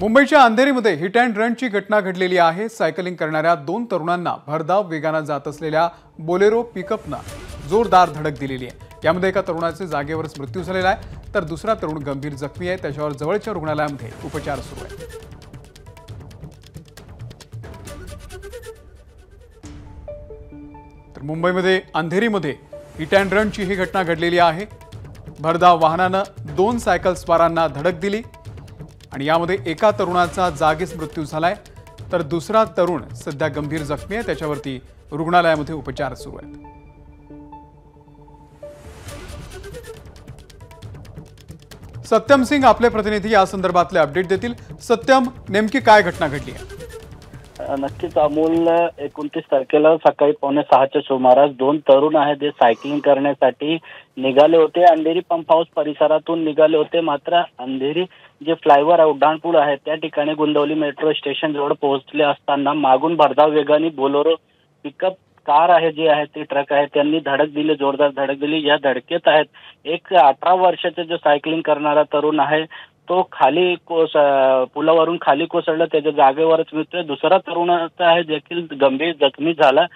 मुंबईच्या अंधेरीमध्ये hit and रनची घटना घडलेली आहे। सायकलिंग करणाऱ्या दोन तरुणांना भरधाव वेगाने जात असलेल्या बोलेरो पिकअपनं जोरदार धडक दिलेली आहे। यामध्ये एका तरुणाचे जागेवरच मृत्यू झालेला आहे, तर दुसरा तरुण गंभीर जखमी आहे। त्याच्यावर जवळच्या रुग्णालयामध्ये उपचार सुरू आहेत। तर मुंबईमध्ये अंधेरीमध्ये हिट अँड रनची ही घटना घडलेली आहे। भरधाव वाहनानं दोन सायकल स्वारांना धडक दिली आणि यामध्ये एका तरुणाचा जागीच मृत्यू झालाय, तर दुसरा तरुण सध्या गंभीर जखमी आहे। त्याच्यावरती रुग्णालयामध्ये उपचार सुरू आहेत। सत्यम सिंग आपले प्रतिनिधी या संदर्भातले अपडेट देतील। सत्यम, नेमकी काय घटना घडली आहे? नक्कीच अमोल, 29 तारखेला सकाळी 5:45च्या सुमारास दोन तरुण आहेत जे सायकलिंग करण्यासाठी निघाले होते। अंधेरी पंप हाऊस परिसरातून निघाले होते। मात्र अंधेरी जे फ्लायओव्हर उड्डाणपूल आहे त्या ठिकाणी गोंदवली मेट्रो स्टेशन जवळ पोहोचले असताना मागून भरधाव वेगाने बोलेरो पिकअप कार आहे जी आहे ती ट्रक आहे त्यांनी धडक दिली, जोरदार धडक दिली। या धडकेत आहेत एक 18 वर्षाचा जो सायकलिंग करणारा तरुण आहे तो खाली पुलावरून खाली कोसळला, त्याच्या जागेवरच मृत्यू। दुसरा तरुण आहे देखील गंभीर जखमी झाला,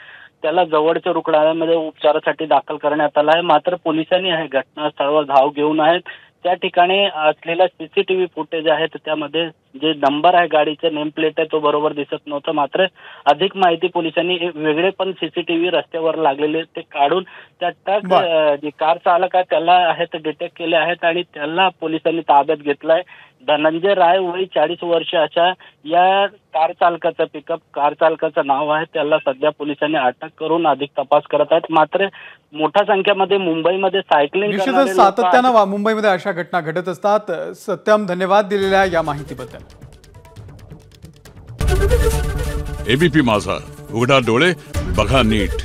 त्याला जवळच्या रुग्णालयामध्ये उपचारासाठी दाखल करण्यात आला आहे। मात्र पोलिसांनी आहे घटनास्थळावर धाव घेऊन आहेत। त्या ठिकाणी असलेला सीसीटीव्ही फुटेज आहे त्यामध्ये जे नंबर आहे गाडीचे नेम प्लेट आहे तो बरोबर दिसत नव्हतं। मात्र अधिक माहिती पोलिसांनी वेगळे पण सीसीटीव्ही रस्त्यावर लागलेले ते काढून त्या ट्रक जे कार चालक आहे त्याला आहे ते डिटेक्ट केले आहेत आणि त्याला पोलिसांनी ताब्यात घेतलाय। धनंजय राय वय 40 वर्षाच्या या कार चालकाचं नाव आहे, त्याला सध्या पोलिसांनी अटक करून अधिक तपास करत आहेत। मात्र मोठ्या संख्येमध्ये मुंबईमध्ये सायकलिंग निश्चितच सातत्यानं मुंबईमध्ये अशा घटना घडत असतात। सत्यम, धन्यवाद दिलेल्या या माहितीबद्दल। एबीपी माझा, उघडा डोळे बघा नीट।